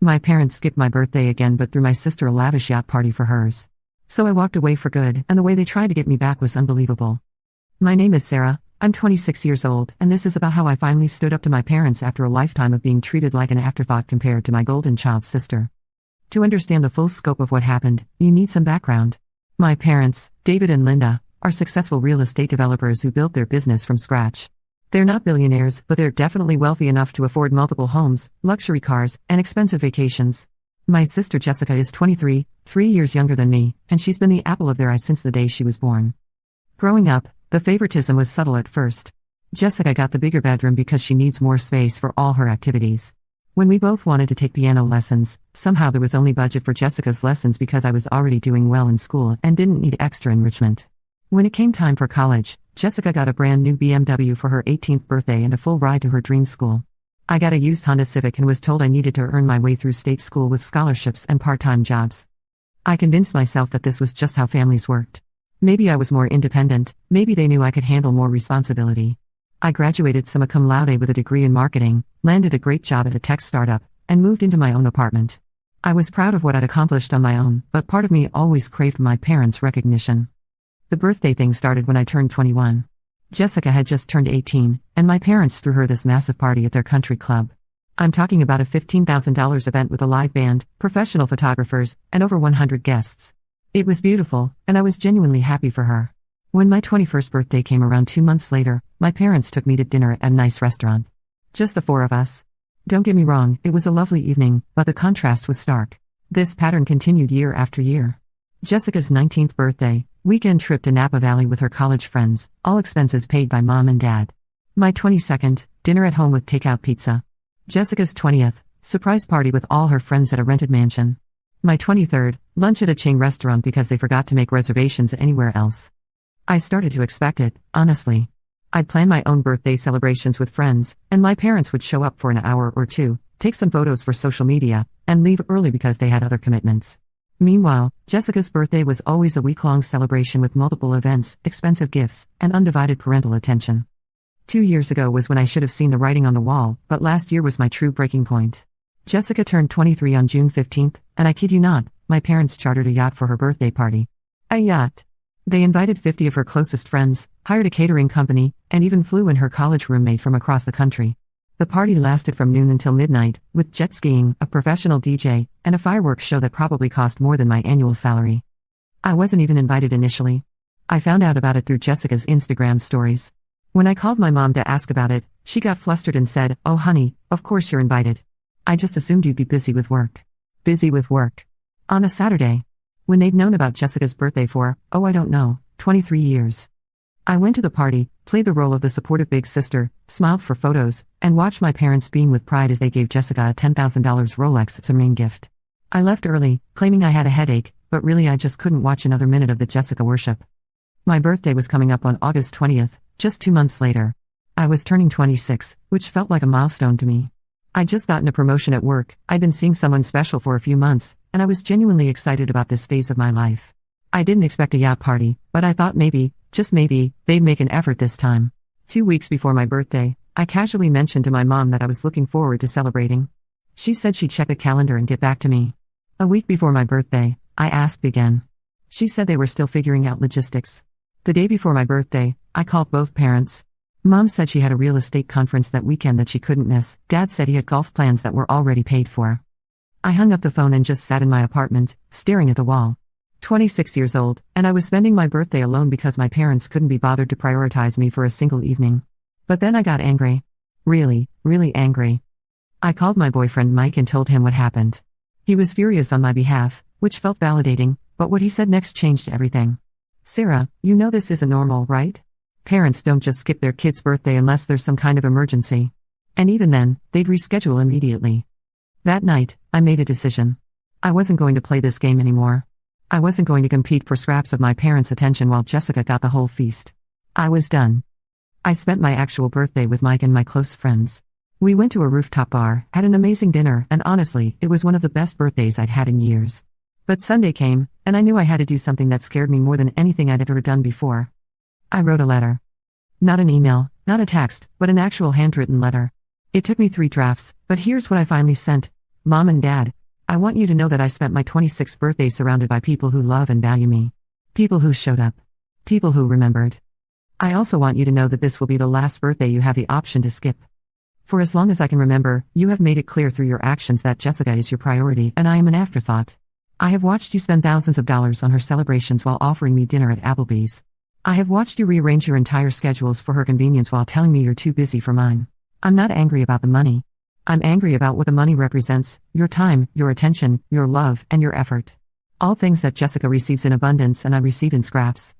My parents skipped my birthday again but threw my sister a lavish yacht party for hers. So I walked away for good, and the way they tried to get me back was unbelievable. My name is Sarah, I'm 26 years old, and this is about how I finally stood up to my parents after a lifetime of being treated like an afterthought compared to my golden child sister. To understand the full scope of what happened, you need some background. My parents, David and Linda, are successful real estate developers who built their business from scratch. They're not billionaires, but they're definitely wealthy enough to afford multiple homes, luxury cars, and expensive vacations. My sister Jessica is 23, 3 years younger than me, and she's been the apple of their eye since the day she was born. Growing up, the favoritism was subtle at first. Jessica got the bigger bedroom because she needs more space for all her activities. When we both wanted to take piano lessons, somehow there was only budget for Jessica's lessons because I was already doing well in school and didn't need extra enrichment. When it came time for college, Jessica got a brand new BMW for her 18th birthday and a full ride to her dream school. I got a used Honda Civic and was told I needed to earn my way through state school with scholarships and part-time jobs. I convinced myself that this was just how families worked. Maybe I was more independent, maybe they knew I could handle more responsibility. I graduated summa cum laude with a degree in marketing, landed a great job at a tech startup, and moved into my own apartment. I was proud of what I'd accomplished on my own, but part of me always craved my parents' recognition. The birthday thing started when I turned 21. Jessica had just turned 18, and my parents threw her this massive party at their country club. I'm talking about a $15,000 event with a live band, professional photographers, and over 100 guests. It was beautiful, and I was genuinely happy for her. When my 21st birthday came around 2 months later, my parents took me to dinner at a nice restaurant. Just the four of us. Don't get me wrong, it was a lovely evening, but the contrast was stark. This pattern continued year after year. Jessica's 19th birthday, weekend trip to Napa Valley with her college friends, all expenses paid by mom and dad. My 22nd, dinner at home with takeout pizza. Jessica's 20th, surprise party with all her friends at a rented mansion. My 23rd, lunch at a chain restaurant because they forgot to make reservations anywhere else. I started to expect it, honestly. I'd plan my own birthday celebrations with friends, and my parents would show up for an hour or two, take some photos for social media, and leave early because they had other commitments. Meanwhile, Jessica's birthday was always a week-long celebration with multiple events, expensive gifts, and undivided parental attention. 2 years ago was when I should have seen the writing on the wall, but last year was my true breaking point. Jessica turned 23 on June 15th, and I kid you not, my parents chartered a yacht for her birthday party. A yacht. They invited 50 of her closest friends, hired a catering company, and even flew in her college roommate from across the country. The party lasted from noon until midnight, with jet skiing, a professional DJ, and a fireworks show that probably cost more than my annual salary. I wasn't even invited initially. I found out about it through Jessica's Instagram stories. When I called my mom to ask about it, she got flustered and said, "Oh honey, of course you're invited. I just assumed you'd be busy with work." Busy with work. On a Saturday. When they'd known about Jessica's birthday for, I don't know, 23 years. I went to the party, played the role of the supportive big sister, smiled for photos, and watched my parents beam with pride as they gave Jessica a $10,000 Rolex as a main gift. I left early, claiming I had a headache, but really I just couldn't watch another minute of the Jessica worship. My birthday was coming up on August 20th, just 2 months later. I was turning 26, which felt like a milestone to me. I'd just gotten a promotion at work, I'd been seeing someone special for a few months, and I was genuinely excited about this phase of my life. I didn't expect a yacht party, but I thought maybe, just maybe, they'd make an effort this time. 2 weeks before my birthday, I casually mentioned to my mom that I was looking forward to celebrating. She said she'd check the calendar and get back to me. A week before my birthday, I asked again. She said they were still figuring out logistics. The day before my birthday, I called both parents. Mom said she had a real estate conference that weekend that she couldn't miss. Dad said he had golf plans that were already paid for. I hung up the phone and just sat in my apartment, staring at the wall. 26 years old, and I was spending my birthday alone because my parents couldn't be bothered to prioritize me for a single evening. But then I got angry. Really, really angry. I called my boyfriend Mike and told him what happened. He was furious on my behalf, which felt validating, but what he said next changed everything. "Sarah, you know this isn't normal, right? Parents don't just skip their kid's birthday unless there's some kind of emergency. And even then, they'd reschedule immediately." That night, I made a decision. I wasn't going to play this game anymore. I wasn't going to compete for scraps of my parents' attention while Jessica got the whole feast. I was done. I spent my actual birthday with Mike and my close friends. We went to a rooftop bar, had an amazing dinner, and honestly, it was one of the best birthdays I'd had in years. But Sunday came, and I knew I had to do something that scared me more than anything I'd ever done before. I wrote a letter. Not an email, not a text, but an actual handwritten letter. It took me 3 drafts, but here's what I finally sent. Mom and Dad, I want you to know that I spent my 26th birthday surrounded by people who love and value me. People who showed up. People who remembered. I also want you to know that this will be the last birthday you have the option to skip. For as long as I can remember, you have made it clear through your actions that Jessica is your priority and I am an afterthought. I have watched you spend thousands of dollars on her celebrations while offering me dinner at Applebee's. I have watched you rearrange your entire schedules for her convenience while telling me you're too busy for mine. I'm not angry about the money. I'm angry about what the money represents: your time, your attention, your love, and your effort. All things that Jessica receives in abundance and I receive in scraps.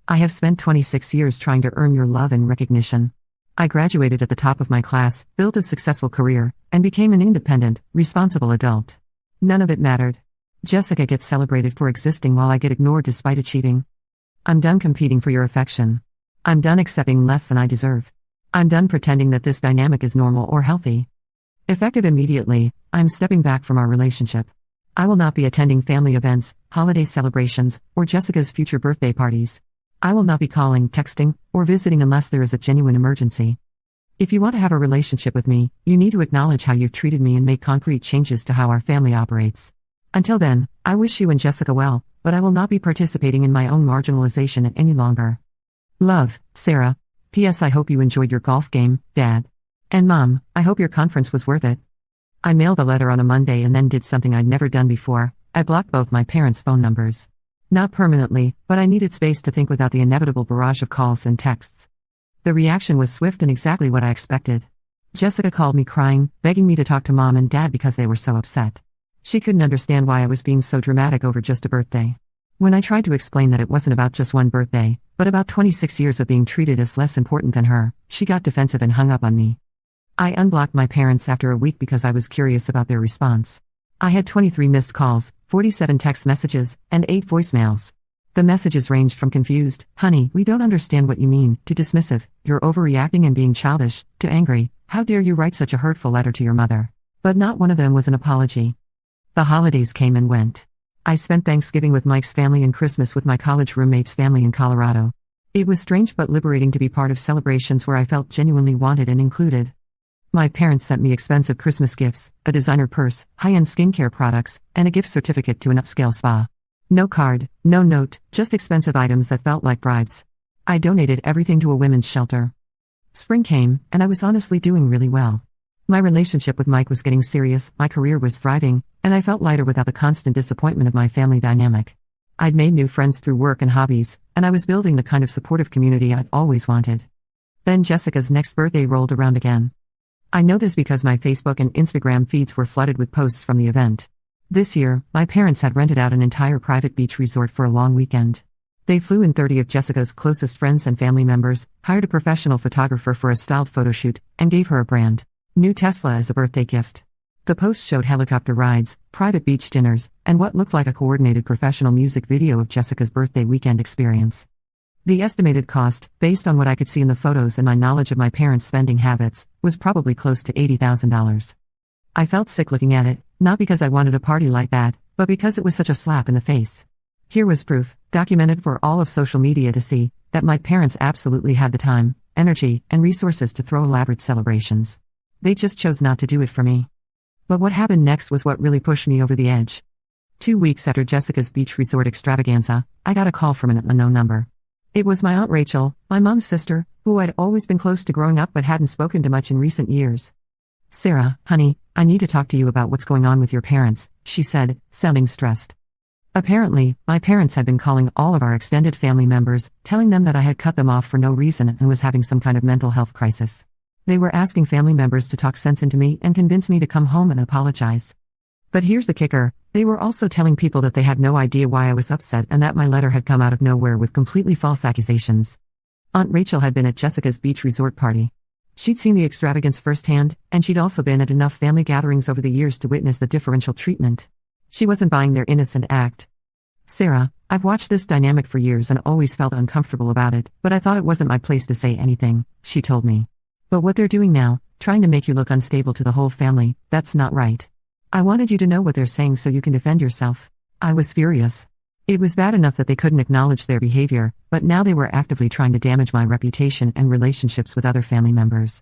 I have spent 26 years trying to earn your love and recognition. I graduated at the top of my class, built a successful career, and became an independent, responsible adult. None of it mattered. Jessica gets celebrated for existing while I get ignored despite achieving. I'm done competing for your affection. I'm done accepting less than I deserve. I'm done pretending that this dynamic is normal or healthy. Effective immediately, I'm stepping back from our relationship. I will not be attending family events, holiday celebrations, or Jessica's future birthday parties. I will not be calling, texting, or visiting unless there is a genuine emergency. If you want to have a relationship with me, you need to acknowledge how you've treated me and make concrete changes to how our family operates. Until then, I wish you and Jessica well, but I will not be participating in my own marginalization any longer. Love, Sarah. P.S. I hope you enjoyed your golf game, Dad. And Mom, I hope your conference was worth it. I mailed the letter on a Monday and then did something I'd never done before. I blocked both my parents' phone numbers. Not permanently, but I needed space to think without the inevitable barrage of calls and texts. The reaction was swift and exactly what I expected. Jessica called me crying, begging me to talk to Mom and Dad because they were so upset. She couldn't understand why I was being so dramatic over just a birthday. When I tried to explain that it wasn't about just one birthday, but about 26 years of being treated as less important than her, she got defensive and hung up on me. I unblocked my parents after a week because I was curious about their response. I had 23 missed calls, 47 text messages, and 8 voicemails. The messages ranged from confused, "Honey, we don't understand what you mean," to dismissive, "You're overreacting and being childish," to angry, "How dare you write such a hurtful letter to your mother?" But not one of them was an apology. The holidays came and went. I spent Thanksgiving with Mike's family and Christmas with my college roommate's family in Colorado. It was strange but liberating to be part of celebrations where I felt genuinely wanted and included. My parents sent me expensive Christmas gifts, a designer purse, high-end skincare products, and a gift certificate to an upscale spa. No card, no note, just expensive items that felt like bribes. I donated everything to a women's shelter. Spring came, and I was honestly doing really well. My relationship with Mike was getting serious, my career was thriving, and I felt lighter without the constant disappointment of my family dynamic. I'd made new friends through work and hobbies, and I was building the kind of supportive community I'd always wanted. Then Jessica's next birthday rolled around again. I know this because my Facebook and Instagram feeds were flooded with posts from the event. This year, my parents had rented out an entire private beach resort for a long weekend. They flew in 30 of Jessica's closest friends and family members, hired a professional photographer for a styled photo shoot, and gave her a brand new Tesla as a birthday gift. The post showed helicopter rides, private beach dinners, and what looked like a coordinated professional music video of Jessica's birthday weekend experience. The estimated cost, based on what I could see in the photos and my knowledge of my parents' spending habits, was probably close to $80,000. I felt sick looking at it, not because I wanted a party like that, but because it was such a slap in the face. Here was proof, documented for all of social media to see, that my parents absolutely had the time, energy, and resources to throw elaborate celebrations. They just chose not to do it for me. But what happened next was what really pushed me over the edge. 2 weeks after Jessica's beach resort extravaganza, I got a call from an unknown number. It was my Aunt Rachel, my mom's sister, who I'd always been close to growing up but hadn't spoken to much in recent years. "Sarah, honey, I need to talk to you about what's going on with your parents," she said, sounding stressed. Apparently, my parents had been calling all of our extended family members, telling them that I had cut them off for no reason and was having some kind of mental health crisis. They were asking family members to talk sense into me and convince me to come home and apologize. But here's the kicker, they were also telling people that they had no idea why I was upset and that my letter had come out of nowhere with completely false accusations. Aunt Rachel had been at Jessica's beach resort party. She'd seen the extravagance firsthand, and she'd also been at enough family gatherings over the years to witness the differential treatment. She wasn't buying their innocent act. "Sarah, I've watched this dynamic for years and always felt uncomfortable about it, but I thought it wasn't my place to say anything," she told me. "But what they're doing now, trying to make you look unstable to the whole family, that's not right. I wanted you to know what they're saying so you can defend yourself." I was furious. It was bad enough that they couldn't acknowledge their behavior, but now they were actively trying to damage my reputation and relationships with other family members.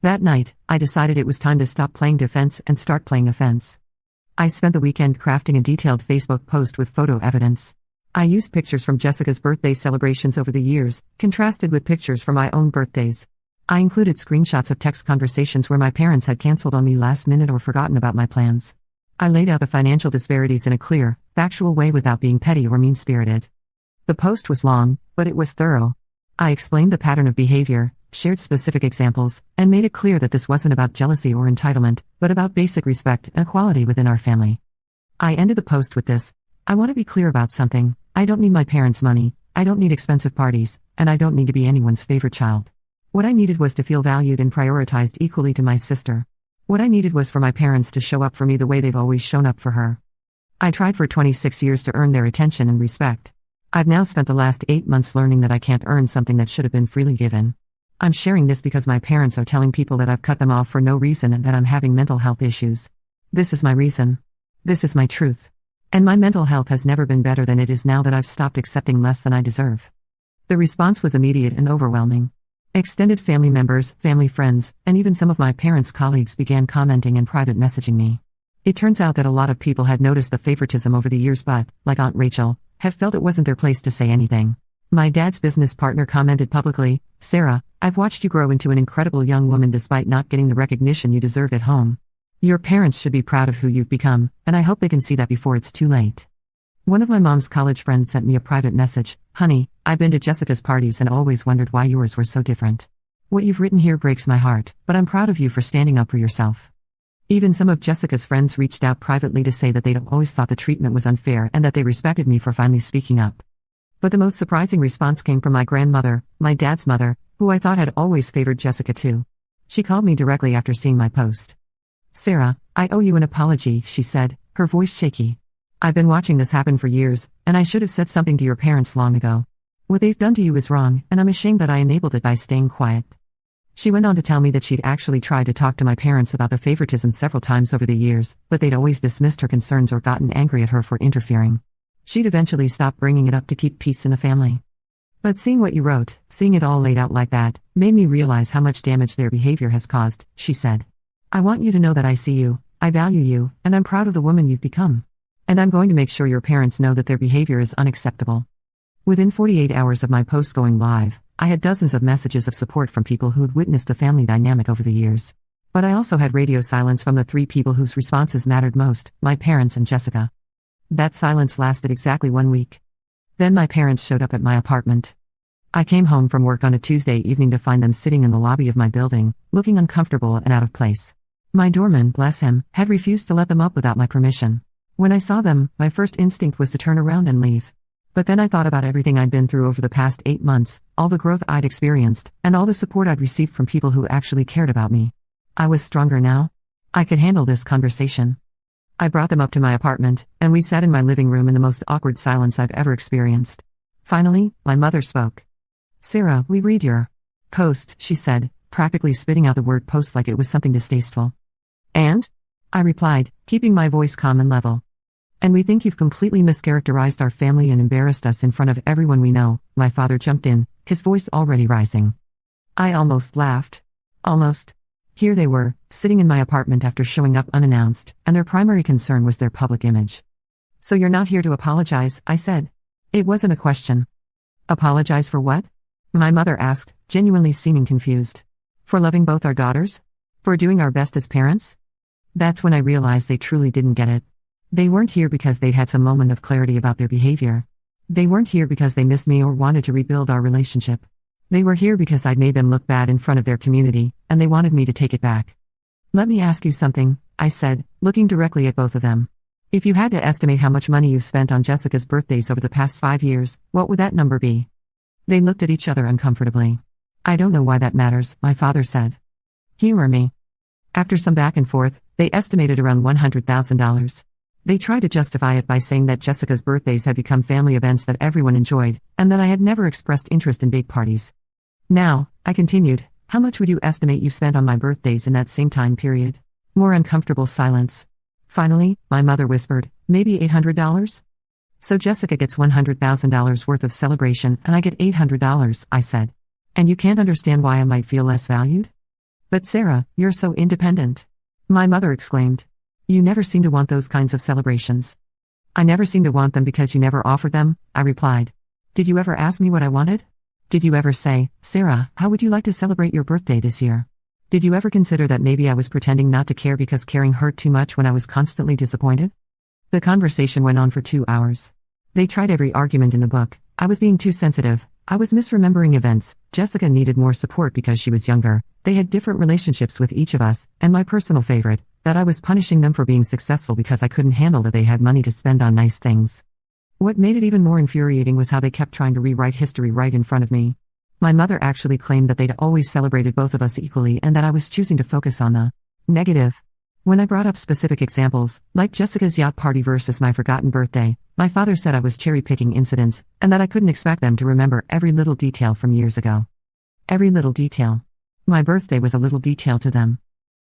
That night, I decided it was time to stop playing defense and start playing offense. I spent the weekend crafting a detailed Facebook post with photo evidence. I used pictures from Jessica's birthday celebrations over the years, contrasted with pictures from my own birthdays. I included screenshots of text conversations where my parents had canceled on me last minute or forgotten about my plans. I laid out the financial disparities in a clear, factual way without being petty or mean-spirited. The post was long, but it was thorough. I explained the pattern of behavior, shared specific examples, and made it clear that this wasn't about jealousy or entitlement, but about basic respect and equality within our family. I ended the post with this: I want to be clear about something. I don't need my parents' money, I don't need expensive parties, and I don't need to be anyone's favorite child. What I needed was to feel valued and prioritized equally to my sister. What I needed was for my parents to show up for me the way they've always shown up for her. I tried for 26 years to earn their attention and respect. I've now spent the last 8 months learning that I can't earn something that should have been freely given. I'm sharing this because my parents are telling people that I've cut them off for no reason and that I'm having mental health issues. This is my reason. This is my truth. And my mental health has never been better than it is now that I've stopped accepting less than I deserve. The response was immediate and overwhelming. Extended family members, family friends, and even some of my parents' colleagues began commenting and private messaging me. It turns out that a lot of people had noticed the favoritism over the years but, like Aunt Rachel, have felt it wasn't their place to say anything. My dad's business partner commented publicly, "Sarah, I've watched you grow into an incredible young woman despite not getting the recognition you deserve at home. Your parents should be proud of who you've become, and I hope they can see that before it's too late." One of my mom's college friends sent me a private message: "Honey, I've been to Jessica's parties and always wondered why yours were so different. What you've written here breaks my heart, but I'm proud of you for standing up for yourself." Even some of Jessica's friends reached out privately to say that they'd always thought the treatment was unfair and that they respected me for finally speaking up. But the most surprising response came from my grandmother, my dad's mother, who I thought had always favored Jessica too. She called me directly after seeing my post. "Sarah, I owe you an apology," she said, her voice shaky. "I've been watching this happen for years, and I should have said something to your parents long ago. What they've done to you is wrong, and I'm ashamed that I enabled it by staying quiet." She went on to tell me that she'd actually tried to talk to my parents about the favoritism several times over the years, but they'd always dismissed her concerns or gotten angry at her for interfering. She'd eventually stopped bringing it up to keep peace in the family. "But seeing what you wrote, seeing it all laid out like that, made me realize how much damage their behavior has caused," she said. "I want you to know that I see you, I value you, and I'm proud of the woman you've become. And I'm going to make sure your parents know that their behavior is unacceptable." Within 48 hours of my post going live, I had dozens of messages of support from people who'd witnessed the family dynamic over the years. But I also had radio silence from the 3 people whose responses mattered most: my parents and Jessica. That silence lasted exactly 1 week. Then my parents showed up at my apartment. I came home from work on a Tuesday evening to find them sitting in the lobby of my building, looking uncomfortable and out of place. My doorman, bless him, had refused to let them up without my permission. When I saw them, my first instinct was to turn around and leave. But then I thought about everything I'd been through over the past 8 months, all the growth I'd experienced, and all the support I'd received from people who actually cared about me. I was stronger now. I could handle this conversation. I brought them up to my apartment, and we sat in my living room in the most awkward silence I've ever experienced. Finally, my mother spoke. "Sarah, we read your post," she said, practically spitting out the word post like it was something distasteful. "And?" I replied, keeping my voice calm and level. "And we think you've completely mischaracterized our family and embarrassed us in front of everyone we know," my father jumped in, his voice already rising. I almost laughed. Almost. Here they were, sitting in my apartment after showing up unannounced, and their primary concern was their public image. "So you're not here to apologize," I said. It wasn't a question. "Apologize for what?" my mother asked, genuinely seeming confused. "For loving both our daughters? For doing our best as parents?" That's when I realized they truly didn't get it. They weren't here because they'd had some moment of clarity about their behavior. They weren't here because they missed me or wanted to rebuild our relationship. They were here because I'd made them look bad in front of their community, and they wanted me to take it back. "Let me ask you something," I said, looking directly at both of them. "If you had to estimate how much money you've spent on Jessica's birthdays over the past 5 years, what would that number be?" They looked at each other uncomfortably. "I don't know why that matters," my father said. "Humor me." After some back and forth, they estimated around $100,000. They tried to justify it by saying that Jessica's birthdays had become family events that everyone enjoyed, and that I had never expressed interest in big parties. "Now," I continued, "how much would you estimate you spent on my birthdays in that same time period?" More uncomfortable silence. Finally, my mother whispered, "Maybe $800? "So Jessica gets $100,000 worth of celebration and I get $800, I said. "And you can't understand why I might feel less valued?" But Sarah, you're so independent. My mother exclaimed. You never seem to want those kinds of celebrations. I never seem to want them because you never offered them, I replied. Did you ever ask me what I wanted? Did you ever say, Sarah, how would you like to celebrate your birthday this year? Did you ever consider that maybe I was pretending not to care because caring hurt too much when I was constantly disappointed? The conversation went on for 2 hours. They tried every argument in the book. I was being too sensitive. I was misremembering events. Jessica needed more support because she was younger. They had different relationships with each of us, and my personal favorite, that I was punishing them for being successful because I couldn't handle that they had money to spend on nice things. What made it even more infuriating was how they kept trying to rewrite history right in front of me. My mother actually claimed that they'd always celebrated both of us equally and that I was choosing to focus on the negative. When I brought up specific examples, like Jessica's yacht party versus my forgotten birthday, my father said I was cherry-picking incidents, and that I couldn't expect them to remember every little detail from years ago. Every little detail. My birthday was a little detail to them.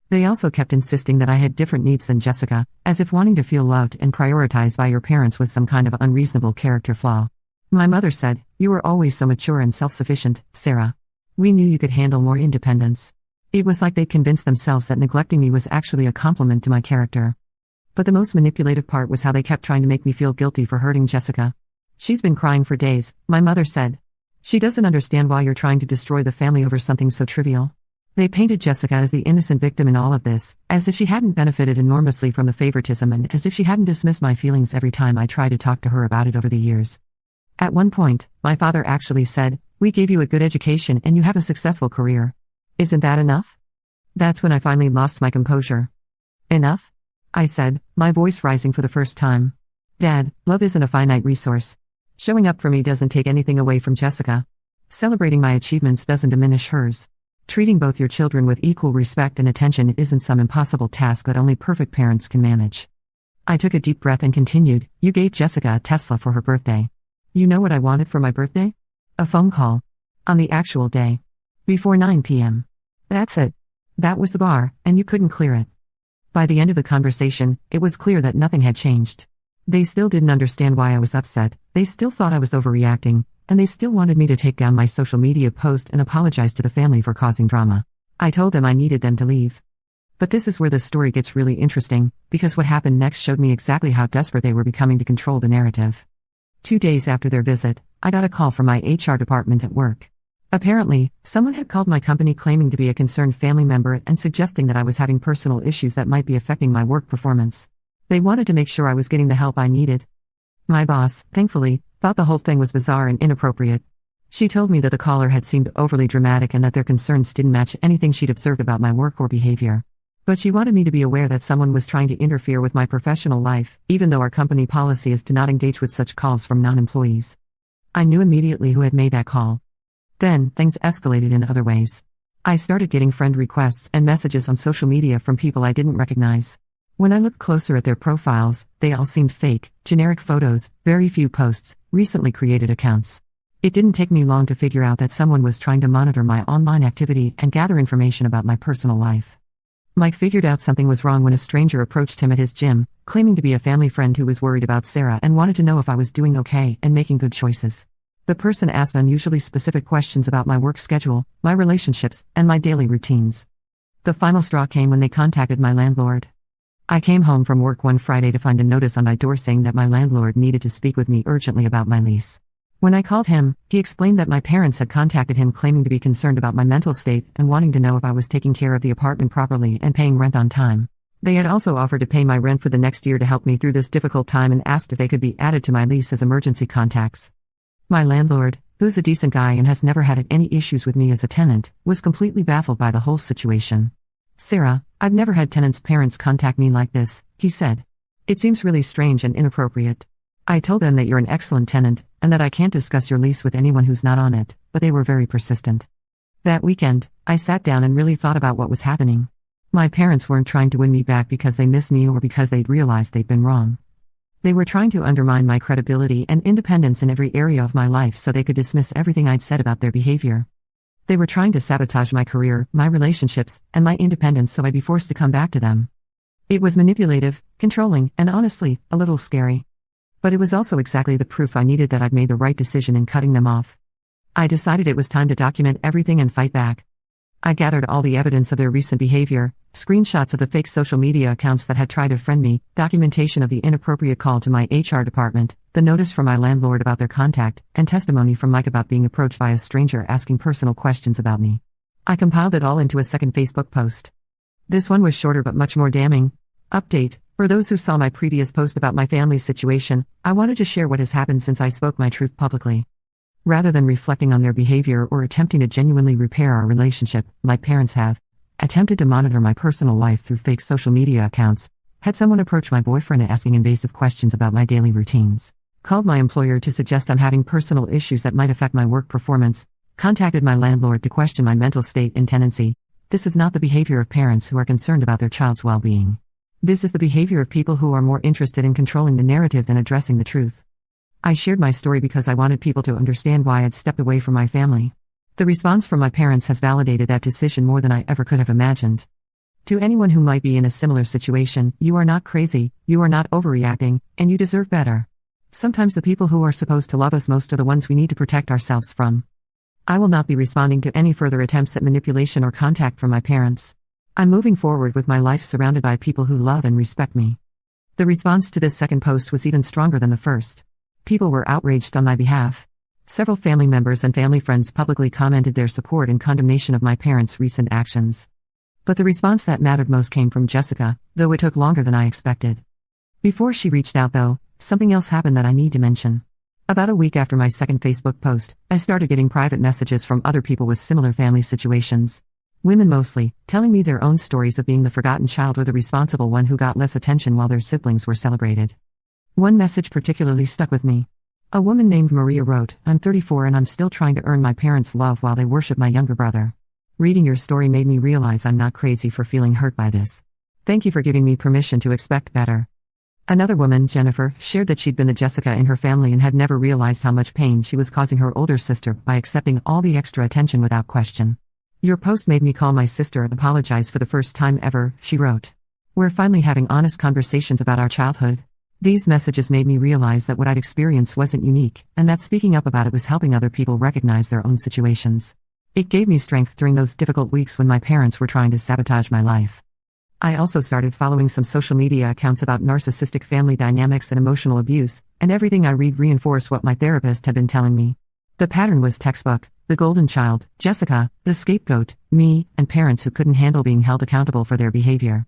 They also kept insisting that I had different needs than Jessica, as if wanting to feel loved and prioritized by your parents was some kind of unreasonable character flaw. My mother said, you were always so mature and self-sufficient, Sarah. We knew you could handle more independence. It was like they'd convinced themselves that neglecting me was actually a compliment to my character. But the most manipulative part was how they kept trying to make me feel guilty for hurting Jessica. She's been crying for days, my mother said. She doesn't understand why you're trying to destroy the family over something so trivial. They painted Jessica as the innocent victim in all of this, as if she hadn't benefited enormously from the favoritism and as if she hadn't dismissed my feelings every time I tried to talk to her about it over the years. At one point, my father actually said, we gave you a good education and you have a successful career. Isn't that enough? That's when I finally lost my composure. Enough? I said, my voice rising for the first time. Dad, love isn't a finite resource. Showing up for me doesn't take anything away from Jessica. Celebrating my achievements doesn't diminish hers. Treating both your children with equal respect and attention isn't some impossible task that only perfect parents can manage. I took a deep breath and continued, you gave Jessica a Tesla for her birthday. You know what I wanted for my birthday? A phone call. On the actual day. Before 9 p.m. That's it. That was the bar, and you couldn't clear it. By the end of the conversation, it was clear that nothing had changed. They still didn't understand why I was upset, they still thought I was overreacting, and they still wanted me to take down my social media post and apologize to the family for causing drama. I told them I needed them to leave. But this is where the story gets really interesting, because what happened next showed me exactly how desperate they were becoming to control the narrative. 2 days after their visit, I got a call from my HR department at work. Apparently, someone had called my company claiming to be a concerned family member and suggesting that I was having personal issues that might be affecting my work performance. They wanted to make sure I was getting the help I needed. My boss, thankfully, thought the whole thing was bizarre and inappropriate. She told me that the caller had seemed overly dramatic and that their concerns didn't match anything she'd observed about my work or behavior. But she wanted me to be aware that someone was trying to interfere with my professional life, even though our company policy is to not engage with such calls from non-employees. I knew immediately who had made that call. Then, things escalated in other ways. I started getting friend requests and messages on social media from people I didn't recognize. When I looked closer at their profiles, they all seemed fake, generic photos, very few posts, recently created accounts. It didn't take me long to figure out that someone was trying to monitor my online activity and gather information about my personal life. Mike figured out something was wrong when a stranger approached him at his gym, claiming to be a family friend who was worried about Sarah and wanted to know if I was doing okay and making good choices. The person asked unusually specific questions about my work schedule, my relationships, and my daily routines. The final straw came when they contacted my landlord. I came home from work one Friday to find a notice on my door saying that my landlord needed to speak with me urgently about my lease. When I called him, he explained that my parents had contacted him claiming to be concerned about my mental state and wanting to know if I was taking care of the apartment properly and paying rent on time. They had also offered to pay my rent for the next year to help me through this difficult time and asked if they could be added to my lease as emergency contacts. My landlord, who's a decent guy and has never had any issues with me as a tenant, was completely baffled by the whole situation. Sarah, I've never had tenants' parents contact me like this, he said. It seems really strange and inappropriate. I told them that you're an excellent tenant, and that I can't discuss your lease with anyone who's not on it, but they were very persistent. That weekend, I sat down and really thought about what was happening. My parents weren't trying to win me back because they miss me or because they'd realized they'd been wrong. They were trying to undermine my credibility and independence in every area of my life so they could dismiss everything I'd said about their behavior. They were trying to sabotage my career, my relationships, and my independence so I'd be forced to come back to them. It was manipulative, controlling, and honestly, a little scary. But it was also exactly the proof I needed that I'd made the right decision in cutting them off. I decided it was time to document everything and fight back. I gathered all the evidence of their recent behavior, screenshots of the fake social media accounts that had tried to friend me, documentation of the inappropriate call to my HR department, the notice from my landlord about their contact, and testimony from Mike about being approached by a stranger asking personal questions about me. I compiled it all into a second Facebook post. This one was shorter but much more damning. Update: for those who saw my previous post about my family's situation, I wanted to share what has happened since I spoke my truth publicly. Rather than reflecting on their behavior or attempting to genuinely repair our relationship, my parents have attempted to monitor my personal life through fake social media accounts, had someone approach my boyfriend asking invasive questions about my daily routines, called my employer to suggest I'm having personal issues that might affect my work performance, contacted my landlord to question my mental state and tenancy. This is not the behavior of parents who are concerned about their child's well-being. This is the behavior of people who are more interested in controlling the narrative than addressing the truth. I shared my story because I wanted people to understand why I'd stepped away from my family. The response from my parents has validated that decision more than I ever could have imagined. To anyone who might be in a similar situation, you are not crazy, you are not overreacting, and you deserve better. Sometimes the people who are supposed to love us most are the ones we need to protect ourselves from. I will not be responding to any further attempts at manipulation or contact from my parents. I'm moving forward with my life surrounded by people who love and respect me. The response to this second post was even stronger than the first. People were outraged on my behalf. Several family members and family friends publicly commented their support and condemnation of my parents' recent actions. But the response that mattered most came from Jessica, though it took longer than I expected. Before she reached out though, something else happened that I need to mention. About a week after my second Facebook post, I started getting private messages from other people with similar family situations. Women mostly, telling me their own stories of being the forgotten child or the responsible one who got less attention while their siblings were celebrated. One message particularly stuck with me. A woman named Maria wrote, "I'm 34 and I'm still trying to earn my parents' love while they worship my younger brother. Reading your story made me realize I'm not crazy for feeling hurt by this. Thank you for giving me permission to expect better." Another woman, Jennifer, shared that she'd been the Jessica in her family and had never realized how much pain she was causing her older sister by accepting all the extra attention without question. "Your post made me call my sister and apologize for the first time ever," she wrote. "We're finally having honest conversations about our childhood. These messages made me realize that what I'd experienced wasn't unique, and that speaking up about it was helping other people recognize their own situations. It gave me strength during those difficult weeks when my parents were trying to sabotage my life." I also started following some social media accounts about narcissistic family dynamics and emotional abuse, and everything I read reinforced what my therapist had been telling me. The pattern was textbook: the golden child, Jessica, the scapegoat, me, and parents who couldn't handle being held accountable for their behavior.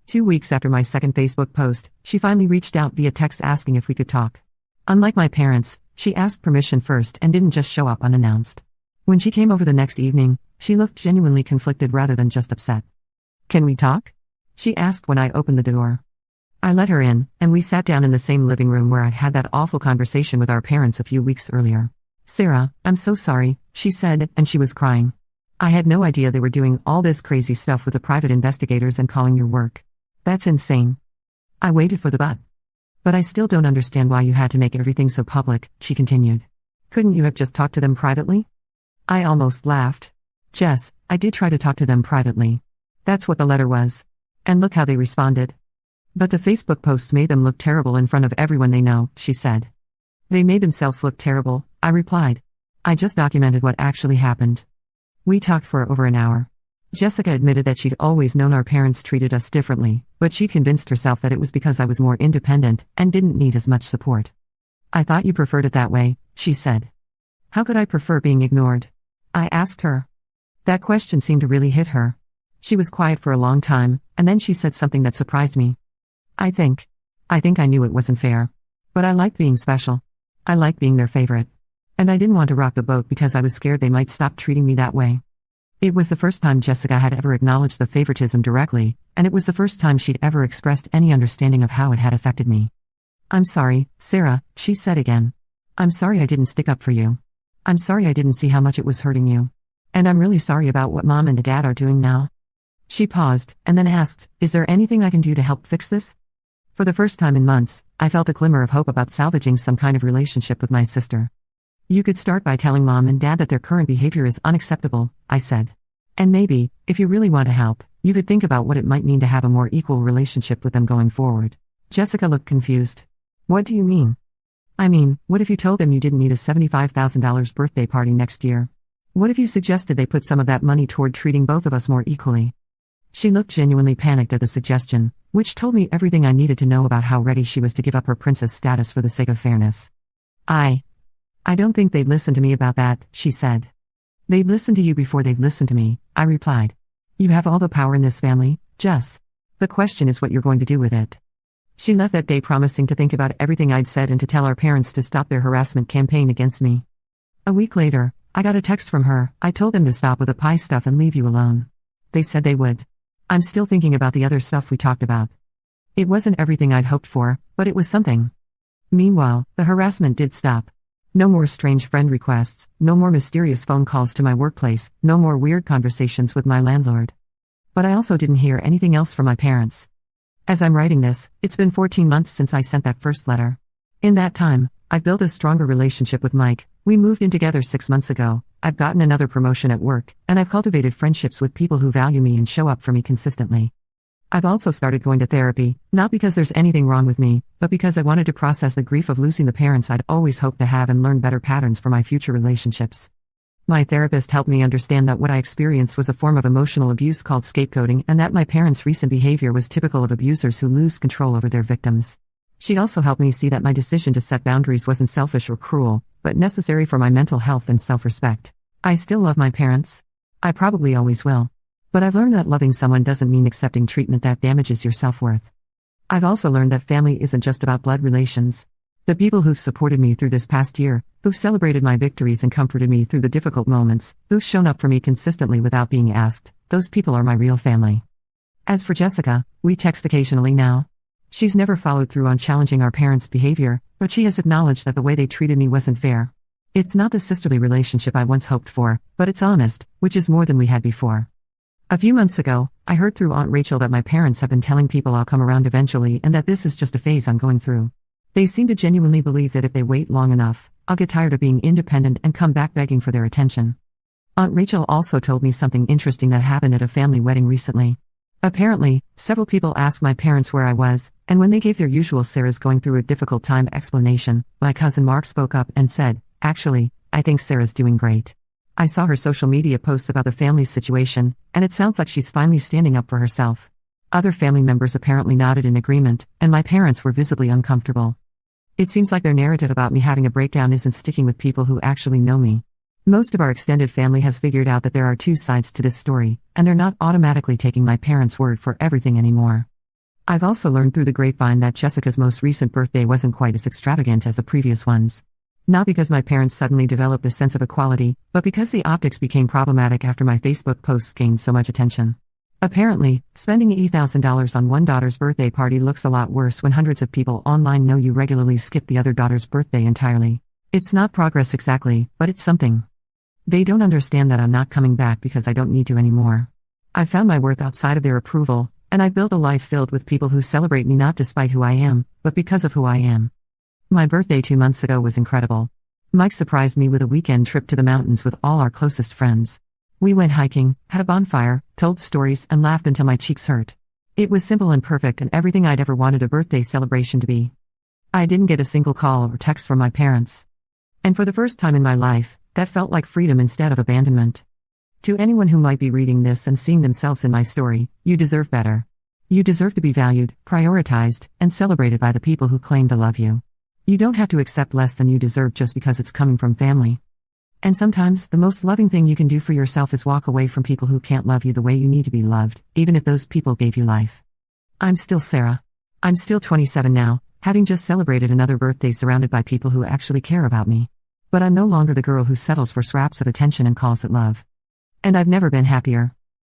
2 weeks after my second Facebook post, she finally reached out via text asking if we could talk. Unlike my parents, she asked permission first and didn't just show up unannounced. When she came over the next evening, she looked genuinely conflicted rather than just upset. "Can we talk?" she asked when I opened the door. I let her in, and we sat down in the same living room where I'd had that awful conversation with our parents a few weeks earlier. "Sarah, I'm so sorry," she said, and she was crying. "I had no idea they were doing all this crazy stuff with the private investigators and calling your work. That's insane." I waited for the but I still don't understand why you had to make everything so public," she continued. "Couldn't you have just talked to them privately?" I almost laughed. "Jess, I did try to talk to them privately. That's what the letter was. And look how they responded." "But the Facebook posts made them look terrible in front of everyone they know," she said. "They made themselves look terrible," I replied. "I just documented what actually happened." We talked for over an hour. Jessica admitted that she'd always known our parents treated us differently, but she convinced herself that it was because I was more independent and didn't need as much support. "I thought you preferred it that way," she said. "How could I prefer being ignored?" I asked her. That question seemed to really hit her. She was quiet for a long time, and then she said something that surprised me. I think I knew it wasn't fair. But I liked being special. I liked being their favorite. And I didn't want to rock the boat because I was scared they might stop treating me that way." It was the first time Jessica had ever acknowledged the favoritism directly, and it was the first time she'd ever expressed any understanding of how it had affected me. "I'm sorry, Sarah," she said again. "I'm sorry I didn't stick up for you. I'm sorry I didn't see how much it was hurting you. And I'm really sorry about what Mom and Dad are doing now." She paused, and then asked, "Is there anything I can do to help fix this?" For the first time in months, I felt a glimmer of hope about salvaging some kind of relationship with my sister. "You could start by telling Mom and Dad that their current behavior is unacceptable," I said. "And maybe, if you really want to help, you could think about what it might mean to have a more equal relationship with them going forward." Jessica looked confused. "What do you mean?" "I mean, what if you told them you didn't need a $75,000 birthday party next year? What if you suggested they put some of that money toward treating both of us more equally? She looked genuinely panicked at the suggestion, which told me everything I needed to know about how ready she was to give up her princess status for the sake of fairness. I don't think they'd listen to me about that, she said. They'd listen to you before they'd listen to me, I replied. You have all the power in this family, Jess. The question is what you're going to do with it. She left that day promising to think about everything I'd said and to tell our parents to stop their harassment campaign against me. A week later, I got a text from her. I told them to stop with the pie stuff and leave you alone. They said they would. I'm still thinking about the other stuff we talked about. It wasn't everything I'd hoped for, but it was something. Meanwhile, the harassment did stop. No more strange friend requests, no more mysterious phone calls to my workplace, no more weird conversations with my landlord. But I also didn't hear anything else from my parents. As I'm writing this, it's been 14 months since I sent that first letter. In that time, I've built a stronger relationship with Mike. We moved in together 6 months ago, I've gotten another promotion at work, and I've cultivated friendships with people who value me and show up for me consistently. I've also started going to therapy, not because there's anything wrong with me, but because I wanted to process the grief of losing the parents I'd always hoped to have and learn better patterns for my future relationships. My therapist helped me understand that what I experienced was a form of emotional abuse called scapegoating and that my parents' recent behavior was typical of abusers who lose control over their victims. She also helped me see that my decision to set boundaries wasn't selfish or cruel, but necessary for my mental health and self-respect. I still love my parents. I probably always will. But I've learned that loving someone doesn't mean accepting treatment that damages your self-worth. I've also learned that family isn't just about blood relations. The people who've supported me through this past year, who've celebrated my victories and comforted me through the difficult moments, who've shown up for me consistently without being asked, those people are my real family. As for Jessica, we text occasionally now. She's never followed through on challenging our parents' behavior, but she has acknowledged that the way they treated me wasn't fair. It's not the sisterly relationship I once hoped for, but it's honest, which is more than we had before. A few months ago, I heard through Aunt Rachel that my parents have been telling people I'll come around eventually and that this is just a phase I'm going through. They seem to genuinely believe that if they wait long enough, I'll get tired of being independent and come back begging for their attention. Aunt Rachel also told me something interesting that happened at a family wedding recently. Apparently, several people asked my parents where I was, and when they gave their usual Sarah's going through a difficult time explanation, my cousin Mark spoke up and said, "Actually, I think Sarah's doing great. I saw her social media posts about the family's situation, and it sounds like she's finally standing up for herself." Other family members apparently nodded in agreement, and my parents were visibly uncomfortable. It seems like their narrative about me having a breakdown isn't sticking with people who actually know me. Most of our extended family has figured out that there are two sides to this story, and they're not automatically taking my parents' word for everything anymore. I've also learned through the grapevine that Jessica's most recent birthday wasn't quite as extravagant as the previous ones. Not because my parents suddenly developed a sense of equality, but because the optics became problematic after my Facebook posts gained so much attention. Apparently, spending $80,000 on one daughter's birthday party looks a lot worse when hundreds of people online know you regularly skip the other daughter's birthday entirely. It's not progress exactly, but it's something. They don't understand that I'm not coming back because I don't need to anymore. I've found my worth outside of their approval, and I've built a life filled with people who celebrate me not despite who I am, but because of who I am. My birthday 2 months ago was incredible. Mike surprised me with a weekend trip to the mountains with all our closest friends. We went hiking, had a bonfire, told stories, and laughed until my cheeks hurt. It was simple and perfect and everything I'd ever wanted a birthday celebration to be. I didn't get a single call or text from my parents. And for the first time in my life, that felt like freedom instead of abandonment. To anyone who might be reading this and seeing themselves in my story, you deserve better. You deserve to be valued, prioritized, and celebrated by the people who claim to love you. You don't have to accept less than you deserve just because it's coming from family. And sometimes, the most loving thing you can do for yourself is walk away from people who can't love you the way you need to be loved, even if those people gave you life. I'm still Sarah. I'm still 27 now, having just celebrated another birthday surrounded by people who actually care about me. But I'm no longer the girl who settles for scraps of attention and calls it love. And I've never been happier.